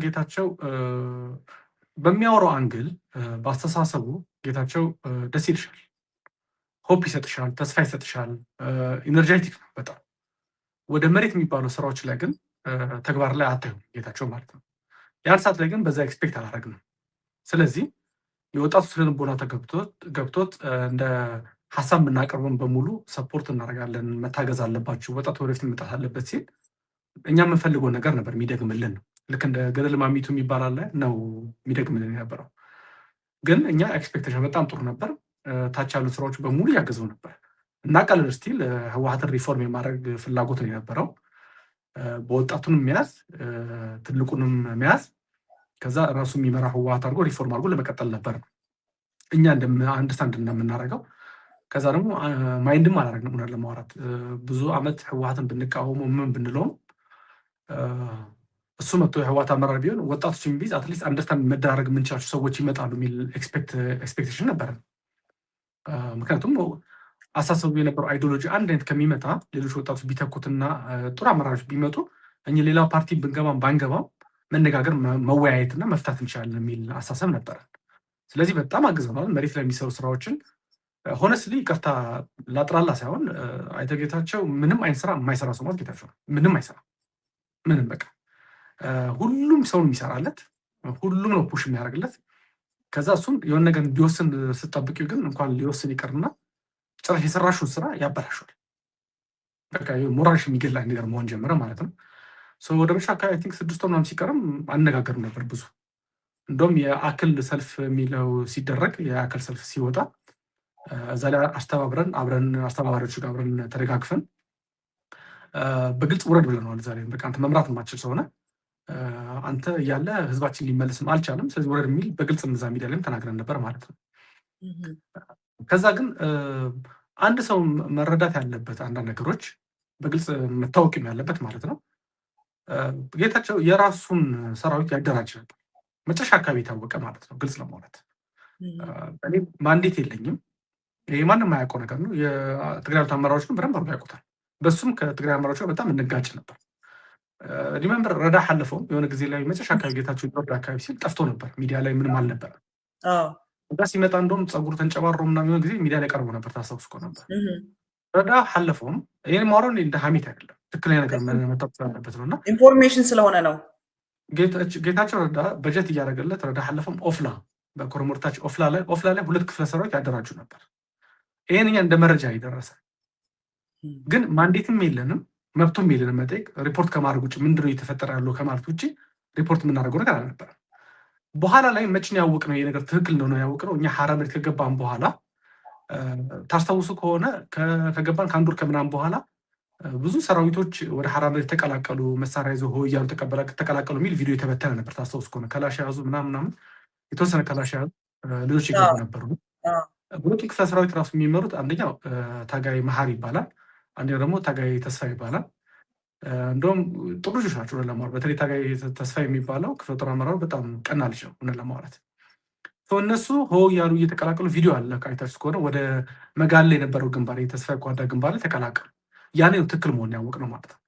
ጌታቸው በሚያወራው አንግል በአስተሳሰቡ ጌታቸው ደስ ይልሻል፣ ሆፕ ይሰጥሻል፣ ተስፋ ይሰጥሻል፣ ኢነርጄቲክ ነው በጣም። ወደ መሬት የሚባሉ ስራዎች ላይ ግን ተግባር ላይ አታዩም ጌታቸው ማለት ነው። ያን ሰዓት ላይ ግን በዛ ኤክስፔክት አላደረግንም። ስለዚህ የወጣቱ ስነልቦና ገብቶት እንደ ሀሳብ የምናቀርበውን በሙሉ ሰፖርት እናደርጋለን፣ መታገዝ አለባችሁ፣ ወጣቱ ወደፊት መምጣት አለበት ሲል እኛ የምንፈልገውን ነገር ነበር የሚደግምልን ነው። ልክ እንደ ገደል ማሚቱ የሚባል አለ ነው የሚደግምልን የነበረው። ግን እኛ ኤክስፔክቴሽን በጣም ጥሩ ነበር። ታች ያሉ ስራዎች በሙሉ ያገዘው ነበር እና ቀለል ስቲል ህወሓትን ሪፎርም የማድረግ ፍላጎት ነው የነበረው። በወጣቱንም መያዝ ትልቁንም መያዝ ከዛ ራሱ የሚመራ ህወሓት አድርጎ ሪፎርም አድርጎ ለመቀጠል ነበር እኛ አንደርስታንድ እንደምናደርገው። ከዛ ደግሞ ማይንድም አላደረግንም። እውነት ለማውራት ብዙ አመት ህወሓትን ብንቃወሙ ምን ብንለውም እሱ መጥቶ የህወሓት አመራር ቢሆን ወጣቶችን ቢዝ አትሊስት አንደርስታንድ መደራረግ የምንችላቸው ሰዎች ይመጣሉ የሚል ኤክስፔክቴሽን ነበረ። ምክንያቱም አሳሰቡ የነበረው አይዲዮሎጂ አንድ አይነት ከሚመጣ ሌሎች ወጣቶች ቢተኩትና ጥሩ አመራሮች ቢመጡ እኛ ሌላ ፓርቲ ብንገባም ባንገባም መነጋገር መወያየትና መፍታት እንችላለን የሚል አሳሰብ ነበረ። ስለዚህ በጣም አግዘናል። መሬት ላይ የሚሰሩ ስራዎችን ሆነስሊ ይቅርታ ላጥራላ ሳይሆን አይተጌታቸው ምንም አይነት ስራ የማይሰራ ሰው ማለት ጌታቸው ምንም አይሰራ ምንም በቃ ሁሉም ሰው የሚሰራለት ሁሉም ነው ፑሽ የሚያደርግለት። ከዛ እሱም የሆነ ነገር እንዲወስን ስጠብቂው ግን እንኳን ሊወስን ይቀርና ጭራሽ የሰራሽውን ስራ ያበላሻል። በቃ ሞራልሽ የሚገላ ነገር መሆን ጀመረ ማለት ነው። ወደ መጨረሻ አካባቢ አይ ቲንክ 6 ወር ምናምን ሲቀርም አነጋገርም ነበር ብዙ። እንደውም የአክል ሰልፍ የሚለው ሲደረግ የአክል ሰልፍ ሲወጣ እዛ ላይ አስተባብረን አብረን አስተባባሪዎች ጋር አብረን ተደጋግፈን በግልጽ ውረድ ብለናል። እዛ ላይ በቃ አንተ መምራት የማትችል ስለሆነ አንተ እያለ ህዝባችን ሊመለስም አልቻለም፣ ስለዚህ ውረድ የሚል በግልጽ እዛ ሚዲያ ላይም ተናግረን ነበር ማለት ነው። ከዛ ግን አንድ ሰው መረዳት ያለበት አንዳንድ ነገሮች በግልጽ መታወቅም ያለበት ማለት ነው። ጌታቸው የራሱን ሰራዊት ያደራጅ ነበር መጨረሻ አካባቢ የታወቀ ማለት ነው። ግልጽ ለማውራት እኔ ማንዴት የለኝም፣ ይሄ ማንም የማያውቀው ነገር ነው። የትግራይ አመራሮች ግን በደንብ አድርገው ያውቁታል። በሱም ከትግራይ አመራሮች ጋር በጣም እንጋጭ ነበር። ሪሜምበር ረዳ አለፈውም የሆነ ጊዜ ላይ መጨረሻ አካባቢ ጌታቸው ይወርድ አካባቢ ሲል ጠፍቶ ነበር። ሚዲያ ላይ ምንም አልነበረም። እዛ ሲመጣ እንደውም ፀጉሩ ተንጨባሮ ምናምን የሆነ ጊዜ ሚዲያ ላይ ቀርቦ ነበር። ታስታውስ እኮ ነበር። ረዳ አለፈውም ይህን ማውራው እንደ ሀሜት አይደለም፣ ትክክለኛ ነገር መታወቅ ስላለበት ነው እና ኢንፎርሜሽን ስለሆነ ነው። ጌታቸው ረዳ በጀት እያደረገለት ረዳ አለፈውም ኦፍላ በኮረሞርታች ኦፍላ ላይ 2 ክፍለ ሰራዊት ያደራጁ ነበር። ይሄን እኛ እንደ መረጃ የደረሰ ግን ማንዴትም የለንም መብቱም የለንም መጠየቅ ሪፖርት ከማድረግ ውጭ ምንድነው እየተፈጠረ ያለው ከማለት ውጭ ሪፖርት የምናደርገው ነገር አልነበረም። በኋላ ላይ መችን ያወቅነው ይሄ ነገር ትክክል እንደሆነ ያወቅነው እኛ ሐራ መሬት ከገባን በኋላ ታስታውሱ ከሆነ ከገባን ከአንድ ወር ከምናምን በኋላ ብዙ ሰራዊቶች ወደ ሐራ መሬት ተቀላቀሉ፣ መሳሪያ ይዘው ሆ እያሉ ተቀላቀሉ የሚል ቪዲዮ የተበተነ ነበር። ታስታውሱ ከሆነ ከላሽ ያዙ ምናምን የተወሰነ ከላሽ ያዙ ልጆች ይገቡ ነበሩ። ሁለቱ ክፍለ ሰራዊት ራሱ የሚመሩት አንደኛው ታጋይ መሀር ይባላል፣ አንደኛው ደግሞ ታጋይ ተስፋ ይባላል። እንደውም ጥሩ ልጆች ናቸው ለማውራት። በተለይ ታጋይ ተስፋ የሚባለው ክፍለ ጦር አመራሩ በጣም ቀና ልጅ ነው እውነት ለማውራት። እነሱ ሆ እያሉ እየተቀላቀሉ ቪዲዮ አለ አይታችሁ ከሆነ ወደ መጋል ላይ የነበረው ግንባር የተስፋ ጓዳ ግንባር ላይ ተቀላቀሉ። ያኔ ነው ትክክል መሆን ያወቅነው ማለት ነው።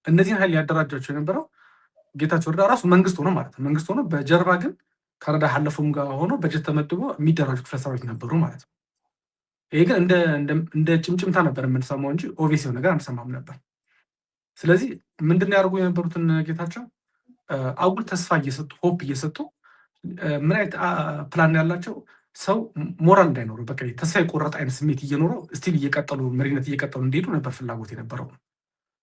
እነዚህን ኃይል ያደራጃቸው የነበረው ጌታቸው ረዳ ራሱ መንግስት ሆኖ ማለት ነው። መንግስት ሆኖ በጀርባ ግን ከረዳ ሀለፉም ጋር ሆኖ በጀት ተመድቦ የሚደራጁ ክፍለ ሰራዊት ነበሩ ማለት ነው። ይሄ ግን እንደ ጭምጭምታ ነበር የምንሰማው እንጂ ኦቪየስ ነገር አንሰማም ነበር። ስለዚህ ምንድነው ያደርጉ የነበሩትን ጌታቸው አጉል ተስፋ እየሰጡ ሆፕ እየሰጡ ምን አይነት ፕላን ያላቸው ሰው ሞራል እንዳይኖረው በቃ ተስፋ የቆረጠ አይነት ስሜት እየኖረው ስቲል እየቀጠሉ መሪነት እየቀጠሉ እንዲሄዱ ነበር ፍላጎት የነበረው።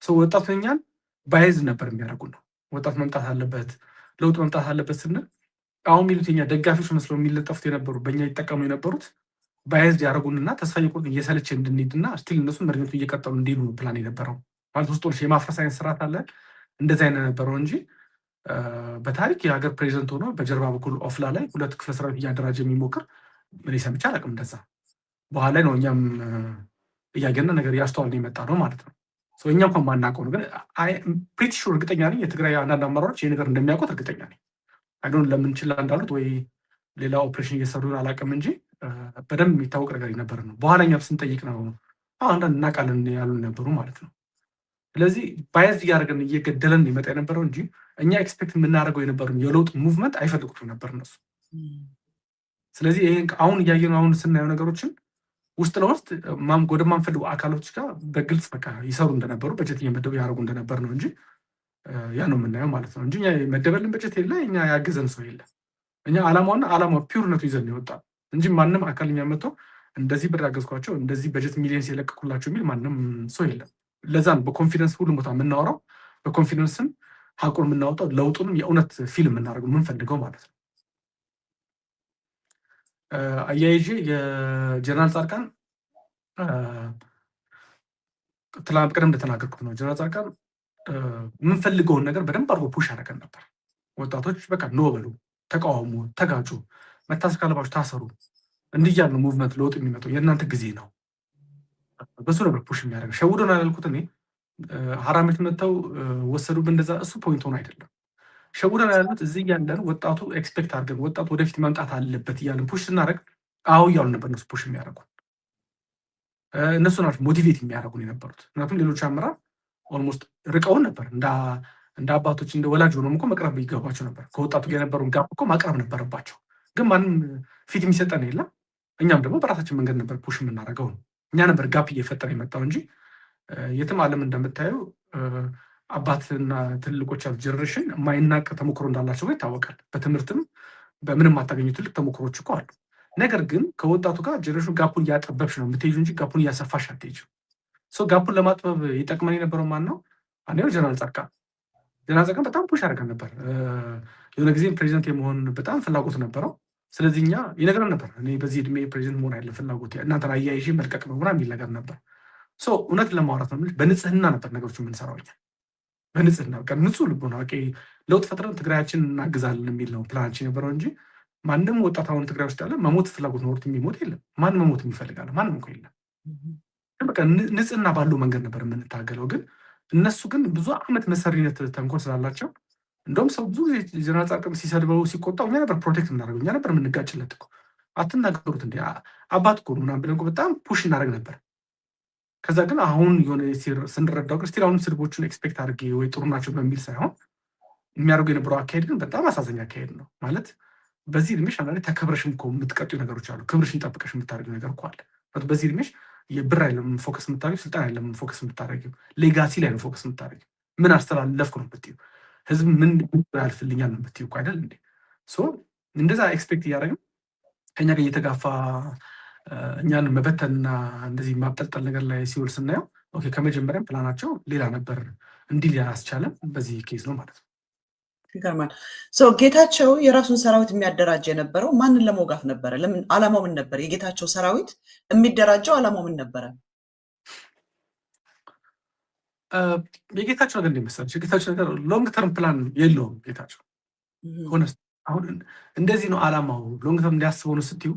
ሰው ወጣቱ እኛን ባይዝ ነበር የሚያደርጉ ነው። ወጣት መምጣት አለበት፣ ለውጥ መምጣት አለበት ስንል አሁን የሚሉት የኛ ደጋፊዎች መስለው የሚለጠፉት የነበሩ በእኛ ይጠቀሙ የነበሩት ባይዝ ያደርጉንና ተስፋ እየቆረጡ እየሰለቸ እንድንሄድና ስቲል እነሱ መሪነቱ እየቀጠሉ እንዲሄዱ ፕላን የነበረው ማለት ውስጦች የማፍረስ አይነት ስርዓት አለ። እንደዚህ አይነት ነበረው እንጂ በታሪክ የሀገር ፕሬዚደንት ሆኖ በጀርባ በኩል ኦፍላ ላይ 2 ክፍለ ሰራዊት እያደራጀ የሚሞክር ምን ሰምቼ አላውቅም። እንደዛ በኋላ ላይ ነው እኛም እያገና ነገር ያስተዋልን የመጣ ነው ማለት ነው። እኛ እንኳን ማናውቀው ነው፣ ግን ፕሪቲ ሹር እርግጠኛ ነኝ የትግራይ አንዳንድ አመራሮች ይህ ነገር እንደሚያውቁት እርግጠኛ ነኝ። አይዶን ለምን ችላ እንዳሉት ወይ ሌላ ኦፕሬሽን እየሰሩን አላውቅም እንጂ በደንብ የሚታወቅ ነገር ነበር ነው። በኋላ እኛ ስንጠይቅ ነው አንዳንድ እናውቃለን ያሉ ነበሩ ማለት ነው። ስለዚህ ባያዝ እያደረገን እየገደለን ይመጣ የነበረው እንጂ እኛ ኤክስፔክት የምናደርገው የነበረው የለውጥ ሙቭመንት አይፈልጉትም ነበር እነሱ። ስለዚህ ይሄን አሁን እያየነው አሁን ስናየው ነገሮችን ውስጥ ለውስጥ ወደማንፈልጉ አካሎች ጋር በግልጽ በቃ ይሰሩ እንደነበሩ በጀት እየመደቡ ያደርጉ እንደነበር ነው እንጂ ያ ነው የምናየው ማለት ነው እንጂ መደበልን በጀት የለ እኛ ያግዘን ሰው የለ። እኛ አላማውና አላማው ፒውርነቱ ይዘን ይወጣ እንጂ ማንም አካል የሚያመጣው እንደዚህ ብር ያገዝኳቸው እንደዚህ በጀት ሚሊየንስ የለቀኩላቸው የሚል ማንም ሰው የለም። ለዛ ነው በኮንፊደንስ ሁሉም ቦታ የምናወራው፣ በኮንፊደንስም ሀቁን የምናወጣው፣ ለውጡንም የእውነት ፊልም የምናደርገው የምንፈልገው ማለት ነው። አያይዤ የጀነራል ጻድቃን ቅድም እንደተናገርኩት ነው። ጀነራል ጻድቃን የምንፈልገውን ነገር በደንብ አድርጎ ፑሽ ያደረገን ነበር። ወጣቶች በቃ ኖ በሉ፣ ተቃውሞ፣ ተጋጩ፣ መታሰር ካለባችሁ ታሰሩ፣ እንዲህ እያልን ነው ሙቭመንት ለውጥ የሚመጣው፣ የእናንተ ጊዜ ነው። በሱ ነበር ፑሽ የሚያደርገው። ሸውዶን ያላልኩት እኔ ሀራሜት መጥተው ወሰዱብን እንደዛ፣ እሱ ፖይንት ሆኖ አይደለም። ሸውዶን ያሉት እዚህ እያለን ወጣቱ ኤክስፔክት አድርገን ወጣቱ ወደፊት መምጣት አለበት እያለን ፑሽ ስናደርግ አዎ እያሉ ነበር እነሱ ፑሽ የሚያደርጉ። እነሱ ናቸው ሞቲቬት የሚያደርጉን የነበሩት። ምክንያቱም ሌሎች አመራር ኦልሞስት ርቀውን ነበር። እንደ አባቶች እንደ ወላጅ ሆኖም እኮ መቅረብ ይገባቸው ነበር። ከወጣቱ ጋር የነበረውን ጋፕ እኮ ማቅረብ ነበረባቸው። ግን ማንም ፊት የሚሰጠን የለም። እኛም ደግሞ በራሳችን መንገድ ነበር ፑሽ የምናደርገው ነው። እኛ ነበር ጋፕ እየፈጠረ የመጣው እንጂ የትም ዓለም እንደምታየው አባትና ትልቆች ያሉት ጀነሬሽን የማይናቅ ተሞክሮ እንዳላቸው ይታወቃል። በትምህርትም በምንም አታገኙ ትልቅ ተሞክሮች እኮ አሉ። ነገር ግን ከወጣቱ ጋር ጀነሬሽኑ ጋፑን እያጠበብሽ ነው የምትሄጂው እንጂ ጋፑን እያሰፋሽ አትሄጂም። ጋፑን ለማጥበብ ይጠቅመን የነበረው ማን ነው? አንደኛው ጀነራል ጻድቃን። ጀነራል ጻድቃን በጣም ፑሽ አድርገን ነበር። የሆነ ጊዜ ፕሬዚደንት የመሆን በጣም ፍላጎት ነበረው። ስለዚህ እኛ ይነግረን ነበር፣ እኔ በዚህ እድሜ ፕሬዚደንት መሆን አይደለም ፍላጎት፣ እናንተን አያይዤ መልቀቅ ነው ምናምን የሚል ነገር ነበር። እውነት ለማውራት ነው በንጽህና ነበር ነገሮች የምንሰራው እኛ በንጽህና በቃ ንጹህ ልቦና ለውጥ ፈጥረን ትግራያችን እናግዛለን የሚል ነው ፕላናችን የነበረው እንጂ ማንም ወጣት አሁን ትግራይ ውስጥ ያለ መሞት ፍላጎት ኖሮት የሚሞት የለም። ማን መሞት የሚፈልጋለ? ማንም እኮ የለም። በቃ ንጽህና ባለው መንገድ ነበር የምንታገለው። ግን እነሱ ግን ብዙ ዓመት መሰሪነት ተንኮል ስላላቸው እንደውም ሰው ብዙ ጊዜ ጀነራል ጻድቃን ሲሰድበው ሲቆጣው እኛ ነበር ፕሮቴክት የምናደርገው፣ እኛ ነበር የምንጋጭለት እኮ። አትናገሩት እንዲ አባት እኮ ነው ምናምን ብለን እኮ በጣም ፑሽ እናደርግ ነበር። ከዛ ግን አሁን የሆነ ስንረዳው ግን ስቲል አሁን ስድቦቹን ኤክስፔክት አድርጌ ወይ ጥሩ ናቸው በሚል ሳይሆን የሚያደርጉ የነበረው አካሄድ ግን በጣም አሳዘኝ አካሄድ ነው። ማለት በዚህ እድሜሽ አንዳንዴ ተከብረሽም እኮ የምትቀጡ ነገሮች አሉ። ክብርሽን ጠብቀሽ የምታደርጊው ነገር እኮ አለ። በዚህ እድሜሽ የብር አይለም ፎከስ የምታደርጊው፣ ስልጣን አይለም ፎከስ የምታደርጊው፣ ሌጋሲ ላይ ነው ፎከስ የምታደርጊው። ምን አስተላለፍኩ ነው የምትይው፣ ህዝብ ምን ያልፍልኛል ነው የምትይው እኮ አይደል እንዴ? እንደዛ ኤክስፔክት እያደረግን ከኛ ጋር እየተጋፋ እኛን መበተንና እንደዚህ ማብጠልጠል ነገር ላይ ሲውል ስናየው ኦኬ ከመጀመሪያም ፕላናቸው ሌላ ነበር። እንዲህ ያስቻለን በዚህ ኬዝ ነው ማለት ነው። ይገርማል። ጌታቸው የራሱን ሰራዊት የሚያደራጅ የነበረው ማንን ለመውጋት ነበረ? ለምን? አላማው ምን ነበር? የጌታቸው ሰራዊት የሚደራጀው አላማው ምን ነበረ? የጌታቸው ነገር እንደሚመስላችሁ የጌታቸው ነገር ሎንግ ተርም ፕላን የለውም። ጌታቸው ሆነ አሁን እንደዚህ ነው አላማው ሎንግ ተርም እንዲያስበው ነው ስትዩ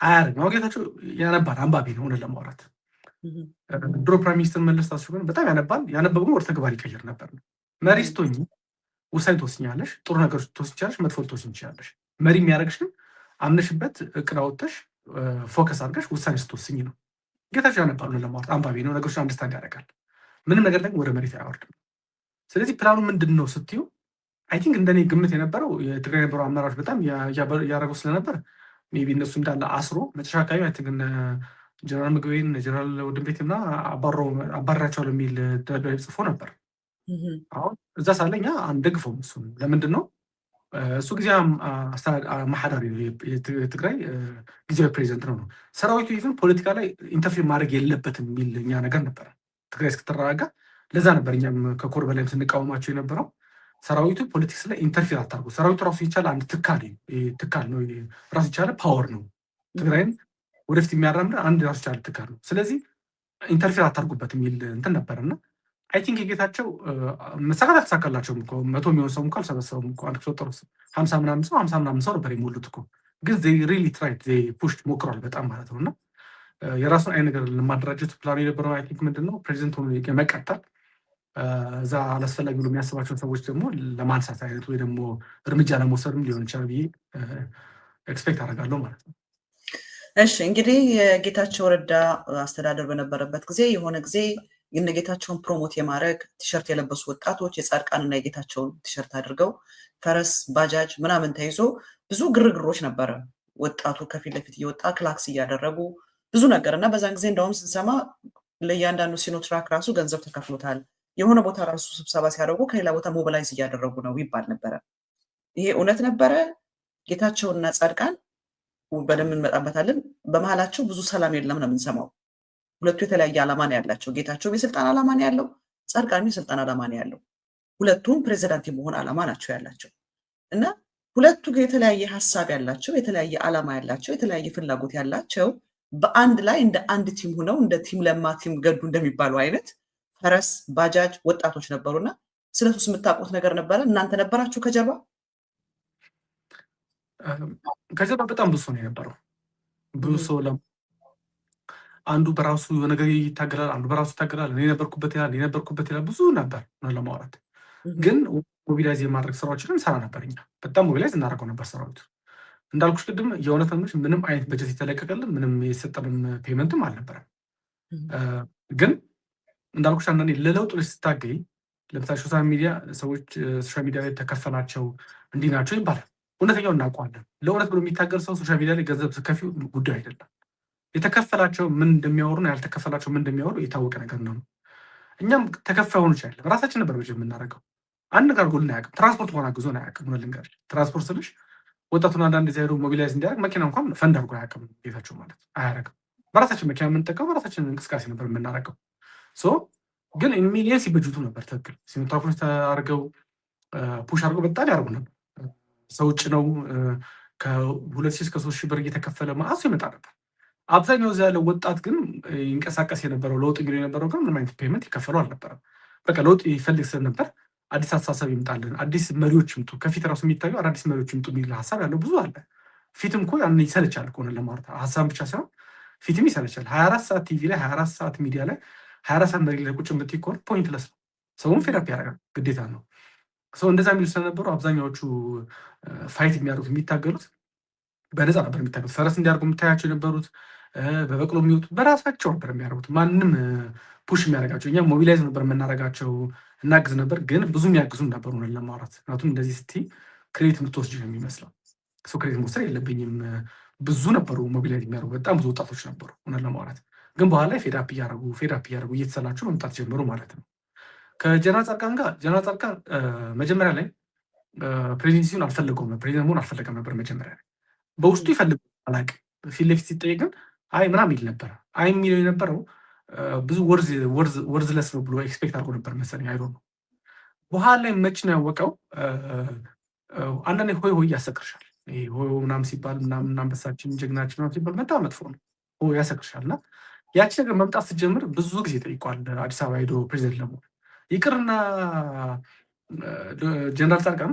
አያደርግም። አሁን ጌታቸው ያነባል፣ አንባቢ ነው። ሆነ ለማውራት ድሮ ፕራይም ሚኒስትር መለስ ታስቡ በጣም ያነባል። ያነበብ ግን ወደ ተግባር ይቀይር ነበር ነው። መሪ ስትሆኚ ውሳኔ ትወስኛለሽ። ጥሩ ነገሮች ትወስኛለሽ፣ መጥፎ ትወስኝ ትችላለሽ። መሪ የሚያደርግሽ ግን አምነሽበት እቅድ አውጥተሽ ፎከስ አድርገሽ ውሳኔ ስትወስኝ ነው። ጌታቸው ያነባል፣ ሆነ ለማውራት አንባቢ ነው። ነገሮች አንደርስታንድ ያደርጋል። ምንም ነገር ደግሞ ወደ መሬት አያወርድም። ስለዚህ ፕላኑ ምንድን ነው ስትዩ አይ ቲንክ እንደኔ ግምት የነበረው የትግራይ የነበሩ አመራሮች በጣም ያደረገው ስለነበር ሜይ ቢ እነሱ እንዳለ አስሮ መጨረሻ አካባቢ አይ ቲንክ ጀነራል ምግቤን ጀነራል ወድንቤትና አባራቸዋለሁ የሚል ደብዳቤ ጽፎ ነበር። አሁን እዛ ሳለኛ አንደግፈውም። እሱ ለምንድን ነው እሱ ጊዜ ማሐዳሪ ነው፣ የትግራይ ጊዜያዊ ፕሬዚደንት ነው። ሰራዊቱ ኢቨን ፖለቲካ ላይ ኢንተርፌር ማድረግ የለበትም የሚል እኛ ነገር ነበረ ትግራይ እስክትረጋጋ። ለዛ ነበር እኛም ከኮር በላይም ስንቃወማቸው የነበረው። ሰራዊቱ ፖለቲክስ ላይ ኢንተርፌር አታርጉ። ሰራዊቱ ራሱ የቻለ አንድ ትካል ነው፣ ራሱ የቻለ ፓወር ነው። ትግራይን ወደፊት የሚያራምድ አንድ ራሱ የቻለ ትካል ነው። ስለዚህ ኢንተርፌር አታርጉበት የሚል እንትን ነበርና አይ ቲንክ የጌታቸው መሳካት አልተሳካላቸውም እኮ 100 የሚሆን ሰው እንኳ አልሰበሰቡም እኮ። አንድ ቁጥር 50 ምናምን ሰው ነበር የሞሉት እኮ። ግን ሪሊ ትራይድ ፑሽ ሞክሯል በጣም ማለት ነው። እና የራሱን አይነት ነገር ለማደራጀት ፕላኑ የነበረው አይ ቲንክ ምንድን ነው ፕሬዚደንት ሆኖ የመቀጠል እዛ አላስፈላጊ ብሎ የሚያስባቸውን ሰዎች ደግሞ ለማንሳት አይነት ወይ ደግሞ እርምጃ ለመውሰድም ሊሆን ይችላል ብዬ ኤክስፔክት አደርጋለሁ ማለት ነው። እሺ እንግዲህ የጌታቸው ረዳ አስተዳደር በነበረበት ጊዜ የሆነ ጊዜ የነጌታቸውን ፕሮሞት የማድረግ ቲሸርት የለበሱ ወጣቶች የጻድቃንና የጌታቸውን ቲሸርት አድርገው ፈረስ ባጃጅ ምናምን ተይዞ ብዙ ግርግሮች ነበረ። ወጣቱ ከፊት ለፊት እየወጣ ክላክስ እያደረጉ ብዙ ነገር እና በዛን ጊዜ እንደውም ስንሰማ ለእያንዳንዱ ሲኖትራክ ራሱ ገንዘብ ተከፍሎታል። የሆነ ቦታ ራሱ ስብሰባ ሲያደርጉ ከሌላ ቦታ ሞቢላይዝ እያደረጉ ነው ይባል ነበረ። ይሄ እውነት ነበረ? ጌታቸውና ጻድቃን በደንብ እንመጣበታለን። በመሀላቸው ብዙ ሰላም የለም ነው የምንሰማው። ሁለቱ የተለያየ ዓላማ ነው ያላቸው። ጌታቸውም የስልጣን ዓላማ ነው ያለው፣ ጻድቃንም የስልጣን ዓላማ ነው ያለው። ሁለቱም ፕሬዚዳንት የመሆን ዓላማ ናቸው ያላቸው እና ሁለቱ የተለያየ ሀሳብ ያላቸው፣ የተለያየ ዓላማ ያላቸው፣ የተለያየ ፍላጎት ያላቸው በአንድ ላይ እንደ አንድ ቲም ሆነው እንደ ቲም ለማ ቲም ገዱ እንደሚባሉ አይነት ፈረስ ባጃጅ ወጣቶች ነበሩና ስለሱስ የምታውቁት ነገር ነበረ? እናንተ ነበራችሁ ከጀርባ? ከጀርባ በጣም ብዙ ሰው ነው የነበረው። ብዙ ሰው አንዱ በራሱ ነገር ይታገላል፣ አንዱ በራሱ ይታገላል። እኔ ነበርኩበት ይላል። ብዙ ነበር ነው ለማውራት። ግን ሞቢላይዝ የማድረግ ስራዎችን ሰራ ነበር። እኛ በጣም ሞቢላይዝ እናደርገው ነበር ሰራዊቱ። እንዳልኩሽ ቅድም የእውነት ምንም አይነት በጀት የተለቀቀልን ምንም የሰጠንም ፔመንትም አልነበረም። ግን እንዳልኩሽ አንዳንዴ ለለውጥ ስታገኝ ለምሳሌ ሶሻል ሚዲያ ሰዎች ሶሻል ሚዲያ ላይ ተከፈላቸው እንዲህ ናቸው ይባላል። እውነተኛው እናውቀዋለን። ለእውነት ብሎ የሚታገል ሰው ሶሻል ሚዲያ ላይ ገንዘብ ስከፊው ጉዳይ አይደለም። የተከፈላቸው ምን እንደሚያወሩና ያልተከፈላቸው ምን እንደሚያወሩ የታወቀ ነገር ነው። እኛም ተከፋይ ሆኑ ይችላል። ራሳችን ነበር በጀት የምናደርገው። አንድ ነገር ጎልን አያውቅም። ትራንስፖርት እንኳን አግዞን አያውቅም። ልንገርሽ፣ ትራንስፖርት ስልሽ ወጣቱን አንዳንድ ጊዜ ሄዶ ሞቢላይዝ እንዲያደርግ መኪና እንኳን ፈንድ አድርጎ አያውቅም። ቤታቸው ማለት አያደርግም። በራሳችን መኪና የምንጠቀው በራሳችን እንቅስቃሴ ነበር የምናደርገው። ግን ሚሊየን ሲበጅቱ ነበር። ትክክል ሲኖትራኮች አድርገው ፑሽ አድርገው በጣም ያደርጉ ነበር። ሰው ውጭ ነው ከ2,000 እስከ 3,000 ብር እየተከፈለ ማአሱ ይመጣ ነበር። አብዛኛው እዚያ ያለው ወጣት ግን ይንቀሳቀስ የነበረው ለውጥ እንግዲህ የነበረው ግን ምንም አይነት ፔመንት ይከፈለው አልነበረም። በቃ ለውጥ ይፈልግ ስለነበር አዲስ አስተሳሰብ ይምጣልን፣ አዲስ መሪዎች ይምጡ፣ ከፊት ራሱ የሚታዩ አዳዲስ መሪዎች ይምጡ የሚል ሀሳብ ያለው ብዙ አለ። ፊትም እኮ ያን ይሰለቻል ከሆነ ለማለት ሀሳብ ብቻ ሳይሆን ፊትም ይሰለቻል። 24 ሰዓት ቲቪ ላይ 24 ሰዓት ሚዲያ ላይ 24 ሰዓት መሪ ላይ ቁጭ የምትይ ከሆነ ፖይንትለስ ነው። ሰውም ፌራፒ ያደርጋል፣ ግዴታ ነው። ሰው እንደዛ የሚሉ ስለነበሩ አብዛኛዎቹ ፋይት የሚያደርጉት የሚታገሉት በነፃ ነበር የሚታገሉት። ፈረስ እንዲያደርጉ የምታያቸው የነበሩት በበቅሎ የሚወጡት በራሳቸው ነበር የሚያደርጉት። ማንም ፑሽ የሚያደርጋቸው እኛ ሞቢላይዝ ነበር የምናደርጋቸው፣ እናግዝ ነበር። ግን ብዙ የሚያግዙም ነበሩ ነን ለማውራት። ምክንያቱም እንደዚህ ስትይ ክሬዲት የምትወስድ ነው የሚመስለው። ሰው ክሬዲት መውሰድ የለብኝም። ብዙ ነበሩ ሞቢላይዝ የሚያደርጉ በጣም ብዙ ወጣቶች ነበሩ እውነት ለማውራት። ግን በኋላ ላይ ፌዳፕ እያደረጉ እየተሰላቸው መምጣት ጀመሩ ማለት ነው። ከጀነራል ጻድቃን ጋር ጀነራል ጻድቃን መጀመሪያ ላይ ፕሬዚደንሲውን አልፈለገውም ነበር፣ ፕሬዚደንት መሆን አልፈለገም ነበር መጀመሪያ ላይ። በውስጡ ይፈልግ አላውቅም። ፊት ለፊት ሲጠየቅ ግን አይ ምናምን ይል ነበር። አይ የሚለው የነበረው ብዙ ወርዝለስ ነው ብሎ ኤክስፔክት አድርጎ ነበር መሰለኝ። አይዶ ነው። በኋላ ላይ መች ነው ያወቀው። አንዳንዴ ሆይ ሆይ ያሰክርሻል። ሆይ ምናምን ሲባል ምናምን አንበሳችን ጀግናችን ምናምን ሲባል በጣም መጥፎ ነው። ሆይ ያሰክርሻል። እና ያቺ ነገር መምጣት ስትጀምር ብዙ ጊዜ ጠይቋል አዲስ አበባ ሄዶ ፕሬዚደንት ለመሆን። ይቅርና ጀነራል ጻድቃን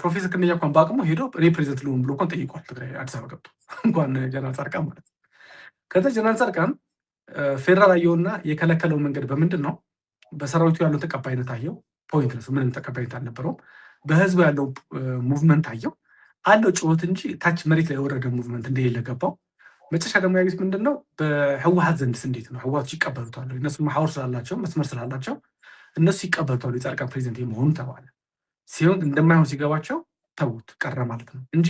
ፕሮፌሰር ክንደያ እንኳን በአቅሙ ሄዶ እኔ ፕሬዚደንት ልሆን ብሎ እንኳን ጠይቋል። ትግራይ አዲስ አበባ ገብቶ እንኳን ጀነራል ጻድቃን ማለት ነው። ከዛ ጀነራል ጻድቃን ፌደራል አየውና የከለከለው መንገድ በምንድን ነው? በሰራዊቱ ያለው ተቀባይነት አየው። ፖይንትለስ ምንም ተቀባይነት አልነበረውም። በህዝቡ ያለው ሙቭመንት አየው። አለው ጩኸት እንጂ ታች መሬት ላይ የወረደ ሙቭመንት እንደሌለ ገባው። መጨረሻ ደግሞ ያዩት ምንድን ነው? በህወሓት ዘንድስ እንዴት ነው? ህወሓቶች ይቀበሉታል። እነሱ ማሐወር ስላላቸው መስመር ስላላቸው እነሱ ይቀበሉታል የጻድቃን ፕሬዚደንት የመሆኑ ተባለ። ሲሆን እንደማይሆን ሲገባቸው ተዉት ቀረ ማለት ነው እንጂ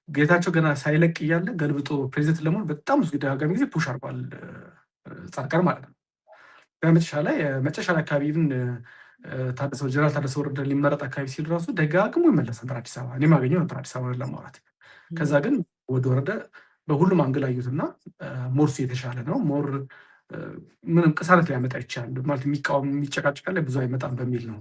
ጌታቸው ገና ሳይለቅ እያለ ገልብጦ ፕሬዚደንት ለመሆን በጣም ብዙ ደጋጋሚ ጊዜ ፑሽ አድርጓል ጻድቃን ማለት ነው። መጨረሻ ላይ አካባቢ ግን ጀነራል ታደሰ ወረደ ሊመረጥ አካባቢ ሲል ራሱ ደጋግሞ ይመለስ ነበር አዲስ አበባ። እኔ ማገኘው ነበር አዲስ አበባ ለማውራት። ከዛ ግን ወደ ወረደ በሁሉም አንግል አዩትና ሞርሱ የተሻለ ነው፣ ሞር ምንም ቅሳነት ሊያመጣ ይቻላል ማለት የሚቃወም የሚጨቃጨቃ ላይ ብዙ አይመጣም በሚል ነው።